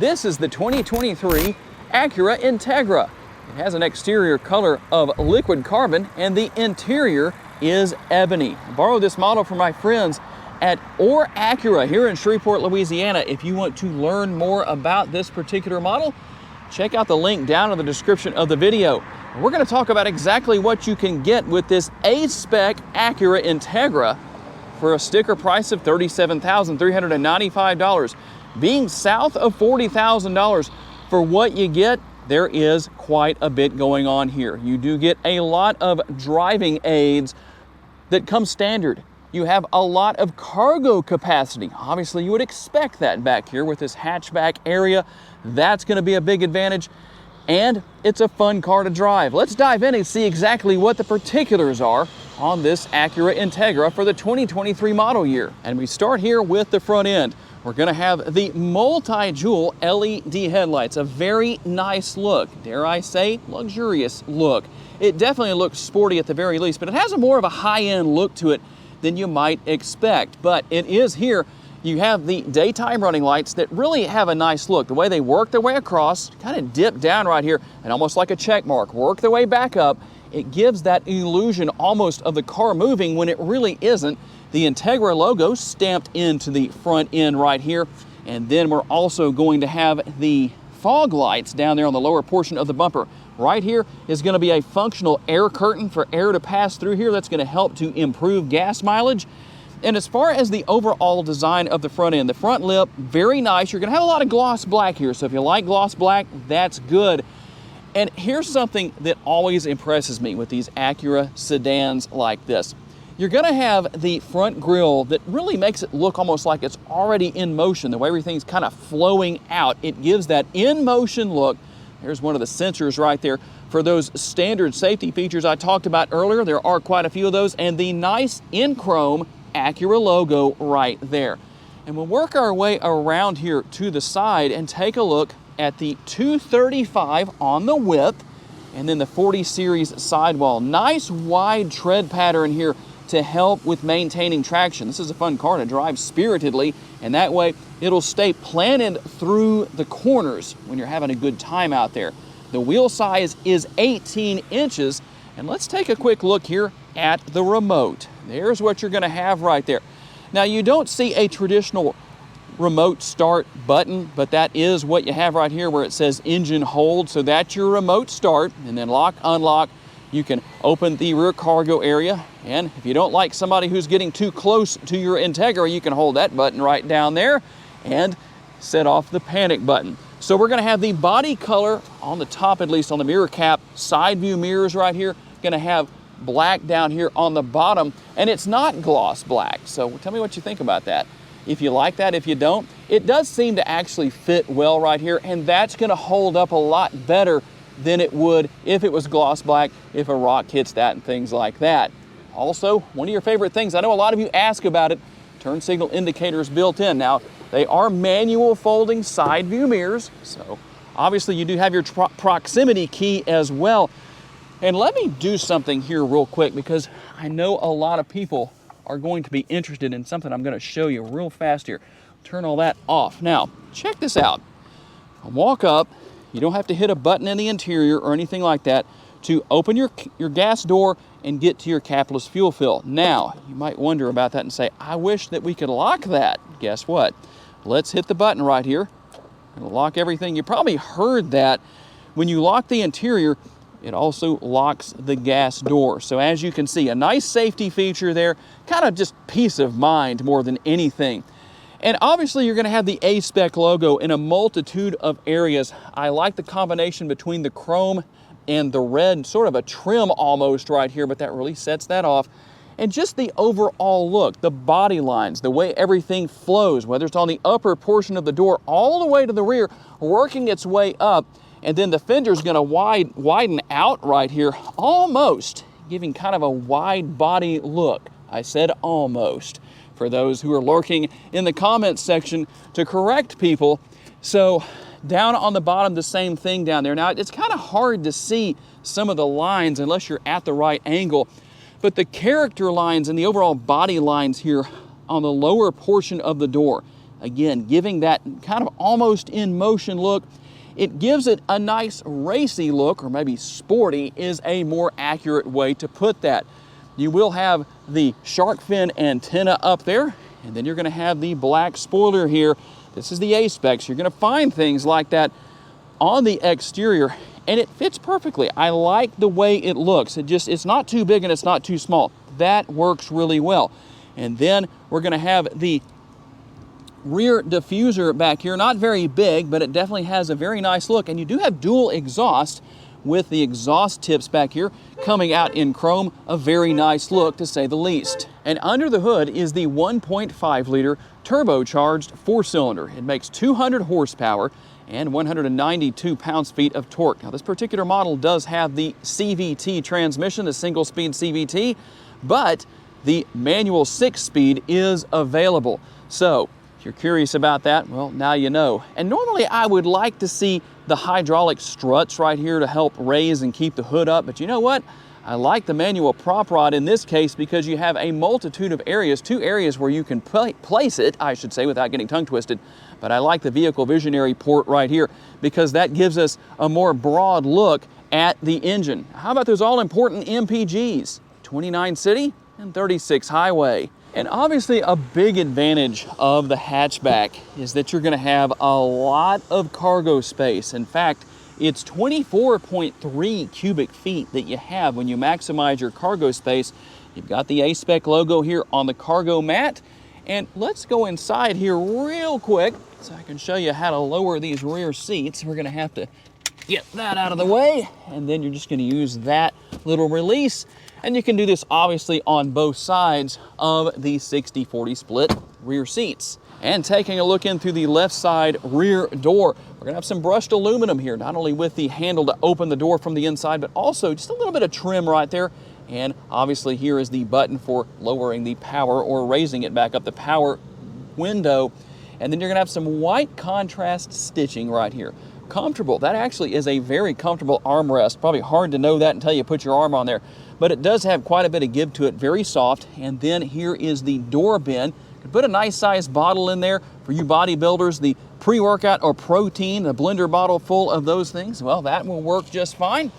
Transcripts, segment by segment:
This is the 2023 Acura Integra. It has an exterior color of liquid carbon and the interior is ebony. I borrowed this model from my friends at Acura here in Shreveport, Louisiana. If you want to learn more about this particular model, check out the link down in the description of the video. We're going to talk about exactly what you can get with this A-Spec Acura Integra for a sticker price of $37,395. Being south of $40,000 for what you get, there is quite a bit going on here. You do get a lot of driving aids that come standard. You have a lot of cargo capacity. Obviously, you would expect that back here with this hatchback area. That's going to be a big advantage. And it's a fun car to drive. Let's dive in and see exactly what the particulars are on this Acura Integra for the 2023 model year. And we start here with the front end. We're going to have the multi-jewel LED headlights, a very nice look, dare I say, luxurious look. It definitely looks sporty at the very least, but it has a more of a high-end look to it than you might expect. But it is here. You have the daytime running lights that really have a nice look. The way they work their way across, kind of dip down right here, and almost like a check mark, work their way back up. It gives that illusion almost of the car moving when it really isn't. The Integra logo stamped into the front end right here. And then we're also going to have the fog lights down there on the lower portion of the bumper. Right here is going to be a functional air curtain for air to pass through here. That's going to help to improve gas mileage. And as far as the overall design of the front end, the front lip, very nice. You're going to have a lot of gloss black here. So if you like gloss black, that's good. And here's something that always impresses me with these Acura sedans like this. You're going to have the front grille that really makes it look almost like it's already in motion. The way everything's kind of flowing out, it gives that in motion look. There's one of the sensors right there for those standard safety features I talked about earlier. There are quite a few of those, and the nice in chrome Acura logo right there. And we'll work our way around here to the side and take a look at the 235 on the width and then the 40 series sidewall. Nice wide tread pattern here to help with maintaining traction. This is a fun car to drive spiritedly, and that way it'll stay planted through the corners when you're having a good time out there. The wheel size is 18 inches, and let's take a quick look here at the remote. There's what you're going to have right there. Now, you don't see a traditional remote start button, but that is what you have right here where it says engine hold. So that's your remote start, and then lock, unlock. You can open the rear cargo area, and if you don't like somebody who's getting too close to your Integra, you can hold that button right down there and set off the panic button. So we're going to have the body color on the top, at least on the mirror cap, side view mirrors right here. Going to have black down here on the bottom, and it's not gloss black. So tell me what you think about that. If you like that, if you don't, it does seem to actually fit well right here, and that's going to hold up a lot better than it would if it was gloss black, if a rock hits that and things like that. Also, one of your favorite things, I know a lot of you ask about it, turn signal indicators built in. Now, they are manual folding side view mirrors, so obviously you do have your proximity key as well. And let me do something here real quick because I know a lot of people are going to be interested in something I'm going to show you real fast here. Turn all that off. Now, check this out. I'll walk up. You don't have to hit a button in the interior or anything like that to open your gas door and get to your capless fuel fill. Now, you might wonder about that and say, I wish that we could lock that. Guess what? Let's hit the button right here. It'll lock everything. You probably heard that. When you lock the interior, it also locks the gas door. So as you can see, a nice safety feature there, kind of just peace of mind more than anything. And obviously you're going to have the A-Spec logo in a multitude of areas. I like the combination between the chrome and the red, sort of a trim almost right here, but that really sets that off. And just the overall look, the body lines, the way everything flows, whether it's on the upper portion of the door all the way to the rear, working its way up. And then the fender's going to widen out right here, almost giving kind of a wide body look. I said almost, for those who are lurking in the comments section to correct people. So down on the bottom, the same thing down there. Now, it's kind of hard to see some of the lines unless you're at the right angle, but the character lines and the overall body lines here on the lower portion of the door, Again, giving that kind of almost in motion look. It gives it a nice racy look, or maybe sporty is a more accurate way to put that. You will have the shark fin antenna up there, and then you're going to have the black spoiler here. This is the A-Spec, so you're going to find things like that on the exterior, and it fits perfectly. I like the way it looks. It's not too big and it's not too small. That works really well. And then we're going to have the rear diffuser back here, not very big, but it definitely has a very nice look. And you do have dual exhaust with the exhaust tips back here coming out in chrome. A very nice look, to say the least. And under the hood is the 1.5 liter turbocharged 4-cylinder. It makes 200 horsepower and 192 pounds-feet of torque. Now, this particular model does have the CVT transmission, the single-speed CVT, but the manual 6-speed is available. So if you're curious about that, well, now you know. And normally I would like to see the hydraulic struts right here to help raise and keep the hood up, but you know what? I like the manual prop rod in this case because you have a multitude of areas, 2 areas where you can place it, I should say, without getting tongue twisted. But I like the vehicle visionary port right here because that gives us a more broad look at the engine. How about those all-important MPGs? 29 city and 36 highway. And obviously a big advantage of the hatchback is that you're going to have a lot of cargo space. In fact, it's 24.3 cubic feet that you have when you maximize your cargo space. You've got the A-Spec logo here on the cargo mat. And let's go inside here real quick so I can show you how to lower these rear seats. We're going to have to get that out of the way, and then you're just going to use that little release. And you can do this obviously on both sides of the 60-40 split rear seats. And taking a look in through the left side rear door, we're gonna have some brushed aluminum here, not only with the handle to open the door from the inside, but also just a little bit of trim right there. And obviously here is the button for lowering the power or raising it back up, the power window. And then you're gonna have some white contrast stitching right here. Comfortable. That actually is a very comfortable armrest. Probably hard to know that until you put your arm on there, but it does have quite a bit of give to it, very soft. And then here is the door bin. You can put a nice sized bottle in there for you bodybuilders, the pre-workout or protein, the blender bottle full of those things. Well, that will work just fine.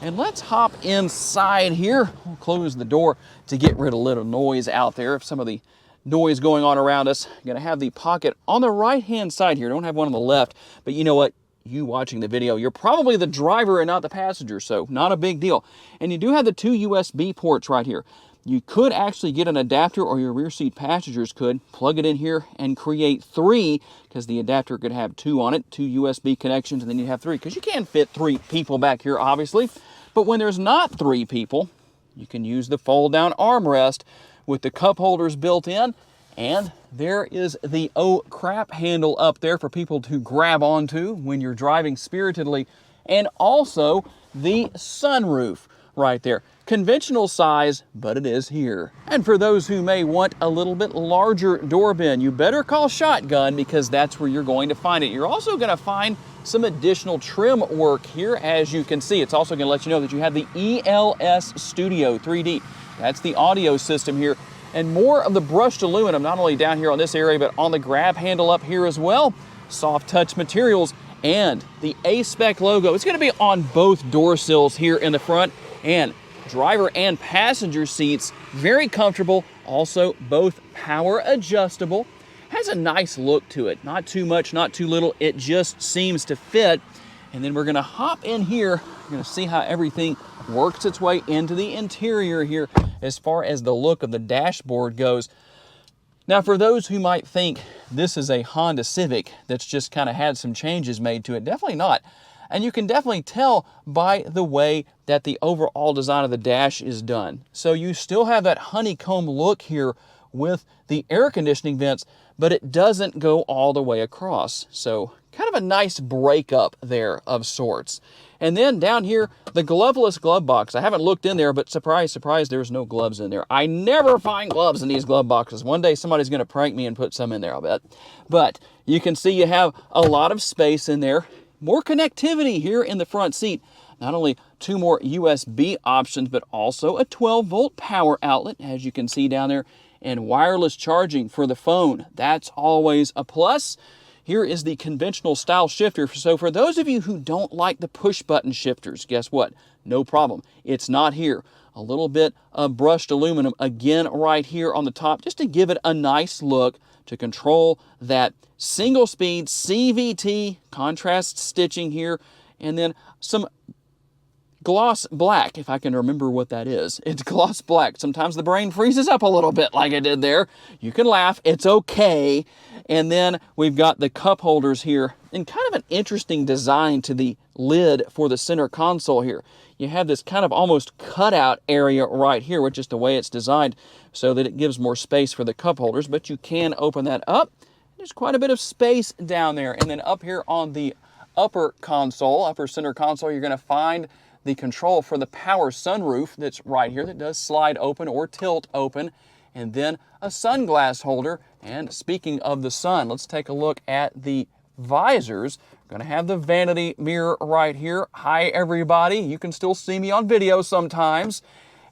And let's hop inside here. We'll close the door to get rid of a little noise out there, if some of the noise going on around us. I'm gonna have the pocket on the right hand side here. Don't have one on the left, but you know what? You watching the video, you're probably the driver and not the passenger, so not a big deal. And you do have the 2 USB ports right here. You could actually get an adapter, or your rear seat passengers could plug it in here and create 3, because the adapter could have 2 on it, 2 USB connections, and then you have 3, because you can fit 3 people back here, obviously. But when there's not 3 people, you can use the fold-down armrest with the cup holders built in. And there is the oh crap handle up there for people to grab onto when you're driving spiritedly. And also the sunroof right there. Conventional size, but it is here. And for those who may want a little bit larger door bin, you better call Shotgun, because that's where you're going to find it. You're also going to find some additional trim work here. As you can see, it's also going to let you know that you have the ELS Studio 3D. That's the audio system here. And more of the brushed aluminum, not only down here on this area, but on the grab handle up here as well. Soft touch materials and the A-Spec logo. It's going to be on both door sills here in the front, and driver and passenger seats, very comfortable. Also both power adjustable. Has a nice look to it. Not too much, not too little. It just seems to fit. And then we're going to hop in here. We're going to see how everything works its way into the interior here as far as the look of the dashboard goes. Now, for those who might think this is a Honda Civic that's just kind of had some changes made to it, definitely not. And you can definitely tell by the way that the overall design of the dash is done. So you still have that honeycomb look here with the air conditioning vents, but it doesn't go all the way across. So kind of a nice breakup there of sorts. And then down here, the gloveless glove box. I haven't looked in there, but surprise, surprise, there's no gloves in there. I never find gloves in these glove boxes. One day somebody's going to prank me and put some in there, I'll bet. But you can see you have a lot of space in there. More connectivity here in the front seat. Not only 2 more USB options, but also a 12-volt power outlet, as you can see down there. and wireless charging for the phone. That's always a plus. Here is the conventional style shifter. So for those of you who don't like the push button shifters, guess what? No problem. It's not here. A little bit of brushed aluminum again right here on the top, just to give it a nice look, to control that single speed CVT contrast stitching here, and then some gloss black, if I can remember what that is. It's gloss black. Sometimes the brain freezes up a little bit like I did there. You can laugh, it's okay. And then we've got the cup holders here, and kind of an interesting design to the lid for the center console here. You have this kind of almost cutout area right here, which is the way it's designed, so that it gives more space for the cup holders, but you can open that up. There's quite a bit of space down there. And then up here on the upper console, upper center console, you're going to find the control for the power sunroof that's right here that does slide open or tilt open, and then a sunglass holder. And speaking of the sun, let's take a look at the visors. Going to have the vanity mirror right here. Hi everybody, you can still see me on video sometimes.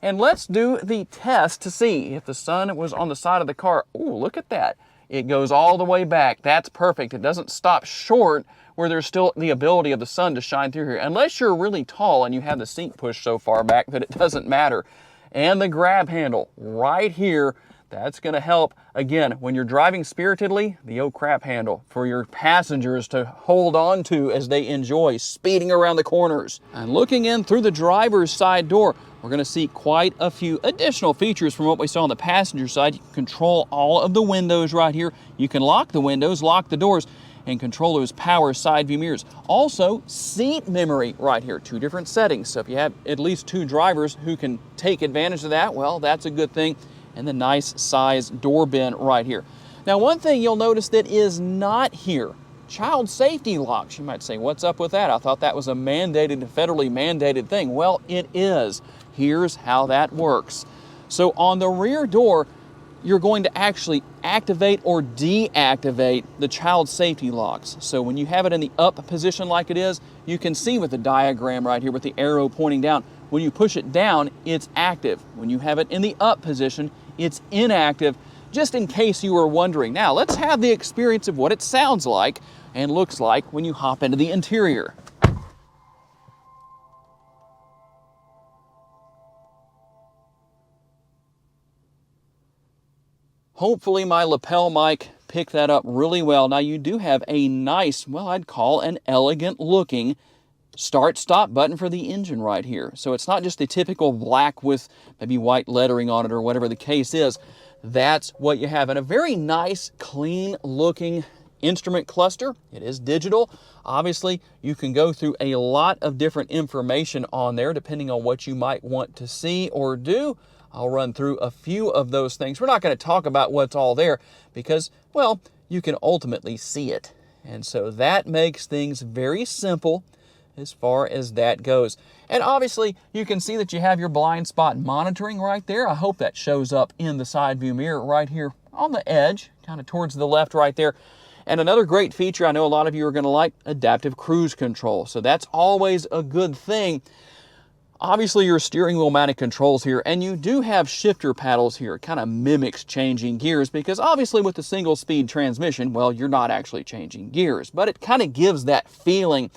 And let's do the test to see if the sun was on the side of the car. Ooh, look at that. It goes all the way back. That's perfect. It doesn't stop short where there's still the ability of the sun to shine through here, unless you're really tall and you have the seat pushed so far back that it doesn't matter. And the grab handle right here, that's going to help, again, when you're driving spiritedly, the oh crap handle for your passengers to hold on to as they enjoy speeding around the corners. And looking in through the driver's side door, we're going to see quite a few additional features from what we saw on the passenger side. You can control all of the windows right here. You can lock the windows, lock the doors, and control those power side view mirrors. Also, seat memory right here, 2 different settings. So if you have at least 2 drivers who can take advantage of that, well, that's a good thing. And the nice size door bin right here. Now, one thing you'll notice that is not here, child safety locks. You might say, what's up with that? I thought that was a federally mandated thing. Well, it is. Here's how that works. So on the rear door, you're going to actually activate or deactivate the child safety locks. So when you have it in the up position like it is, you can see with the diagram right here with the arrow pointing down, when you push it down, it's active. When you have it in the up position, it's inactive, just in case you were wondering. Now, let's have the experience of what it sounds like and looks like when you hop into the interior. Hopefully my lapel mic picked that up really well. Now you do have a nice, well, I'd call an elegant looking start-stop button for the engine right here. So it's not just the typical black with maybe white lettering on it or whatever the case is. That's what you have. And a very nice, clean looking instrument cluster. It is digital. Obviously, you can go through a lot of different information on there depending on what you might want to see or do. I'll run through a few of those things. We're not going to talk about what's all there because, well, you can ultimately see it. And so that makes things very simple as far as that goes. And obviously, you can see that you have your blind spot monitoring right there. I hope that shows up in the side view mirror right here on the edge, kind of towards the left right there. And another great feature I know a lot of you are going to like, adaptive cruise control. So that's always a good thing. Obviously, your steering wheel mounted controls here, and you do have shifter paddles here. It kind of mimics changing gears because obviously with the single speed transmission, well, you're not actually changing gears, but it kind of gives that feeling,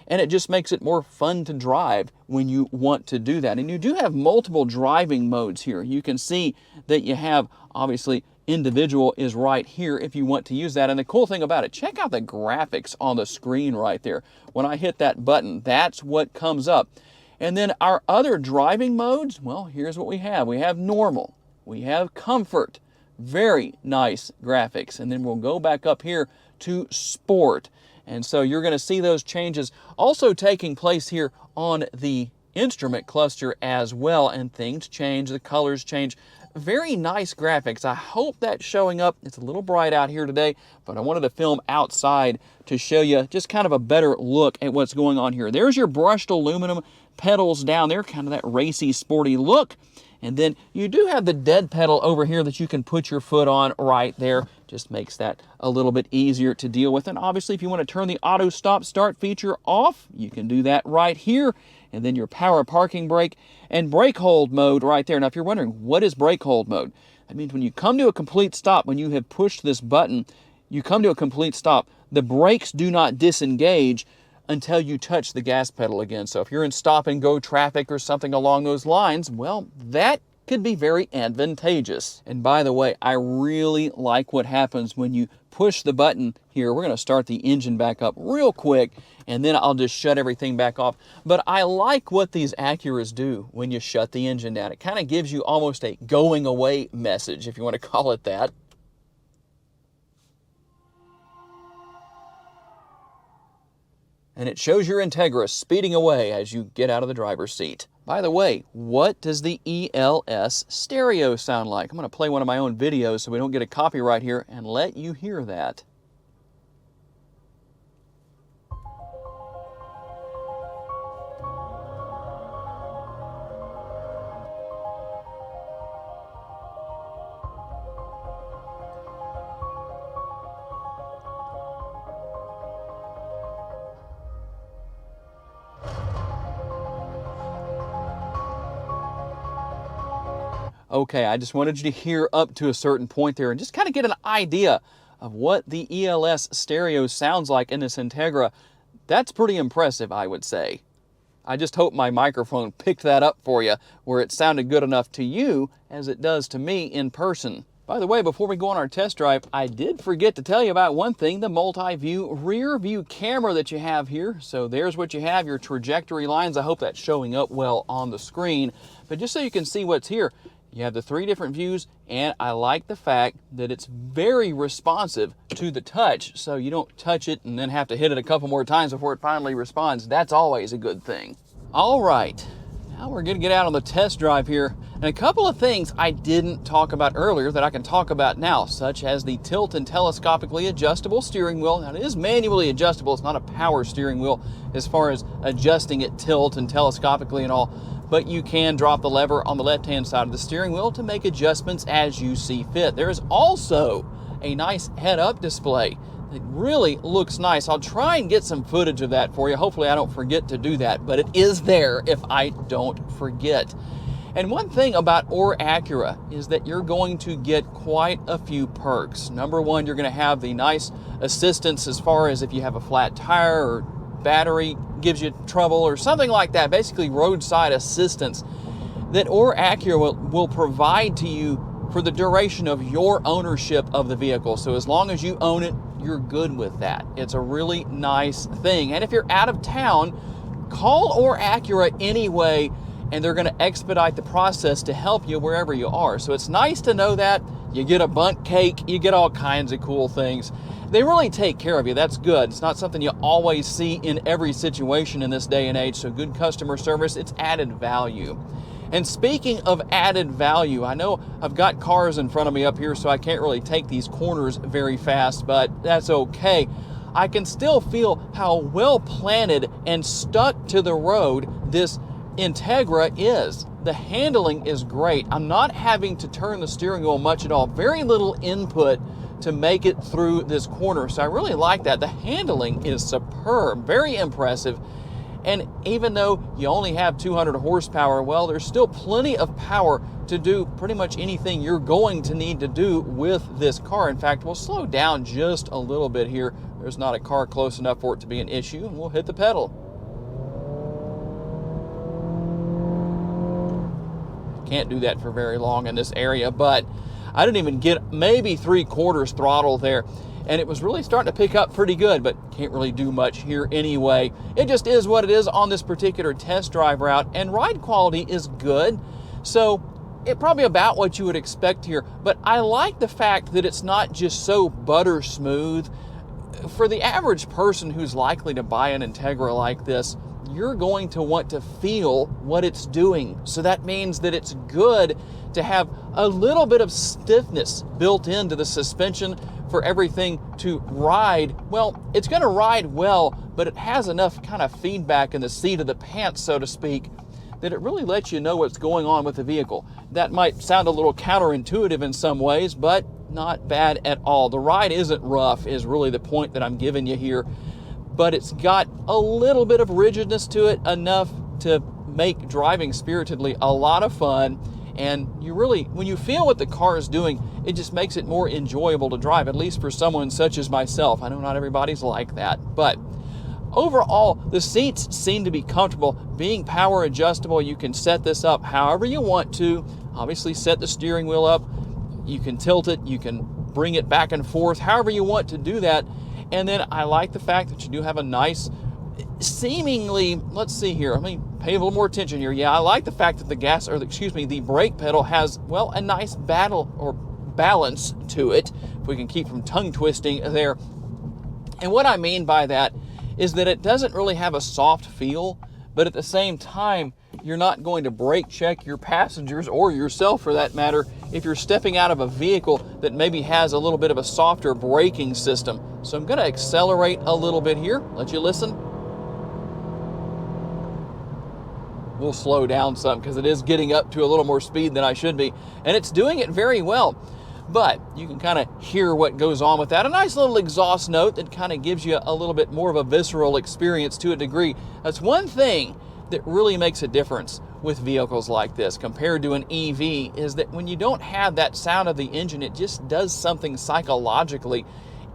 and it just makes it more fun to drive when you want to do that. And you do have multiple driving modes here. You can see that you have, obviously, individual is right here if you want to use that. And the cool thing about it, check out the graphics on the screen right there. When I hit that button, that's what comes up. And then our other driving modes, well, here's what we have. We have normal, we have comfort, very nice graphics. And then we'll go back up here to sport. And so you're going to see those changes also taking place here on the instrument cluster as well. And things change, the colors change. Very nice graphics. I hope that's showing up. It's a little bright out here today, but I wanted to film outside to show you just kind of a better look at what's going on here. There's your brushed aluminum pedals down there, kind of that racy, sporty look. And then you do have the dead pedal over here that you can put your foot on right there. Just makes that a little bit easier to deal with. And obviously, if you want to turn the auto stop start feature off, you can do that right here. And then your power parking brake and brake hold mode right there. Now, if you're wondering, what is brake hold mode? That means when you come to a complete stop, when you have pushed this button, you come to a complete stop. The brakes do not disengage until you touch the gas pedal again. So if you're in stop and go traffic or something along those lines, well, that could be very advantageous. And by the way, I really like what happens when you push the button here. We're going to start the engine back up real quick, and then I'll just shut everything back off. But I like what these Acuras do when you shut the engine down. It kind of gives you almost a going away message, if you want to call it that. And it shows your Integra speeding away as you get out of the driver's seat. By the way, what does the ELS stereo sound like? I'm going to play one of my own videos so we don't get a copyright here and let you hear that. Okay, I just wanted you to hear up to a certain point there and just kind of get an idea of what the ELS stereo sounds like in this Integra. That's pretty impressive, I would say. I just hope my microphone picked that up for you, where it sounded good enough to you as it does to me in person. By the way, before we go on our test drive, I did forget to tell you about one thing, the multi-view rear view camera that you have here. So there's what you have, your trajectory lines. I hope that's showing up well on the screen. But just so you can see what's here, you have the 3 different views, and I like the fact that it's very responsive to the touch, so you don't touch it and then have to hit it a couple more times before it finally responds. That's always a good thing. All right, now we're gonna get out on the test drive here, and a couple of things I didn't talk about earlier that I can talk about now, such as the tilt and telescopically adjustable steering wheel. Now, it is manually adjustable. It's not a power steering wheel as far as adjusting it tilt and telescopically and all, but you can drop the lever on the left-hand side of the steering wheel to make adjustments as you see fit. There is also a nice head-up display. It really looks nice. I'll try and get some footage of that for you. Hopefully I don't forget to do that, but it is there if I don't forget. And one thing about Acura is that you're going to get quite a few perks. Number one, you're going to have the nice assistance as far as if you have a flat tire or battery gives you trouble or something like that, basically roadside assistance that Acura will provide to you for the duration of your ownership of the vehicle. So as long as you own it, you're good with that. It's a really nice thing. And if you're out of town, call Acura anyway, and they're going to expedite the process to help you wherever you are. So it's nice to know that. You get a bundt cake, you get all kinds of cool things. They really take care of you. That's good. It's not something you always see in every situation in this day and age, so good customer service, it's added value. And speaking of added value, I know I've got cars in front of me up here, so I can't really take these corners very fast, but that's okay. I can still feel how well planted and stuck to the road this Integra is. The handling is great. I'm not having to turn the steering wheel much at all. Very little input to make it through this corner. So I really like that. The handling is superb, very impressive. And even though you only have 200 horsepower, well, there's still plenty of power to do pretty much anything you're going to need to do with this car. In fact, we'll slow down just a little bit here. There's not a car close enough for it to be an issue, and we'll hit the pedal. Can't do that for very long in this area, but I didn't even get maybe 3/4 throttle there, and it was really starting to pick up pretty good, but can't really do much here anyway. It just is what it is on this particular test drive route, and ride quality is good, so it's probably about what you would expect here. But I like the fact that it's not just so butter smooth. For the average person who's likely to buy an Integra like this, you're going to want to feel what it's doing. So that means that it's good to have a little bit of stiffness built into the suspension for everything to ride. Well, it's going to ride well, but it has enough kind of feedback in the seat of the pants, so to speak, that it really lets you know what's going on with the vehicle. That might sound a little counterintuitive in some ways, but not bad at all. The ride isn't rough, is really the point that I'm giving you here. But it's got a little bit of rigidness to it, enough to make driving spiritedly a lot of fun. And you really, when you feel what the car is doing, it just makes it more enjoyable to drive, at least for someone such as myself. I know not everybody's like that, but overall, the seats seem to be comfortable. Being power adjustable, you can set this up however you want to. Obviously, set the steering wheel up. You can tilt it. You can bring it back and forth, however you want to do that. And then I like the fact that you do have a nice, seemingly, let's see here, let me pay a little more attention here. Yeah, I like the fact that the brake pedal has, well, a nice balance to it, if we can keep from tongue twisting there. And what I mean by that is that it doesn't really have a soft feel, but at the same time, you're not going to brake check your passengers, or yourself for that matter, if you're stepping out of a vehicle that maybe has a little bit of a softer braking system. So I'm going to accelerate a little bit here, let you listen. We'll slow down some because it is getting up to a little more speed than I should be, and it's doing it very well. But you can kind of hear what goes on with that. A nice little exhaust note that kind of gives you a little bit more of a visceral experience to a degree. That's one thing that really makes a difference with vehicles like this compared to an EV, is that when you don't have that sound of the engine, it just does something psychologically.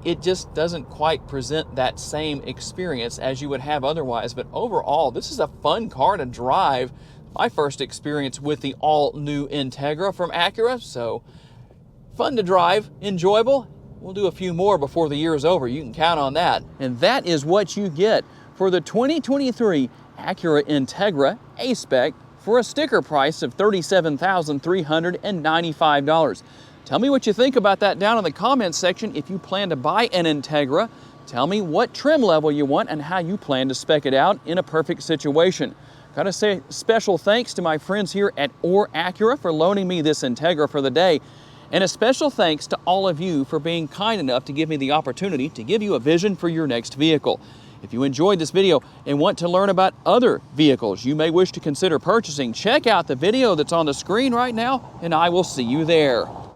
It just doesn't quite present that same experience as you would have otherwise. But overall, this is a fun car to drive. My first experience with the all-new Integra from Acura, so fun to drive, enjoyable. We'll do a few more before the year is over. You can count on that. And that is what you get for the 2023 Acura Integra A-Spec for a sticker price of $37,395. Tell me what you think about that down in the comments section. If you plan to buy an Integra, tell me what trim level you want and how you plan to spec it out in a perfect situation. Gotta say special thanks to my friends here at Acura for loaning me this Integra for the day. And a special thanks to all of you for being kind enough to give me the opportunity to give you a vision for your next vehicle. If you enjoyed this video and want to learn about other vehicles you may wish to consider purchasing, check out the video that's on the screen right now, and I will see you there.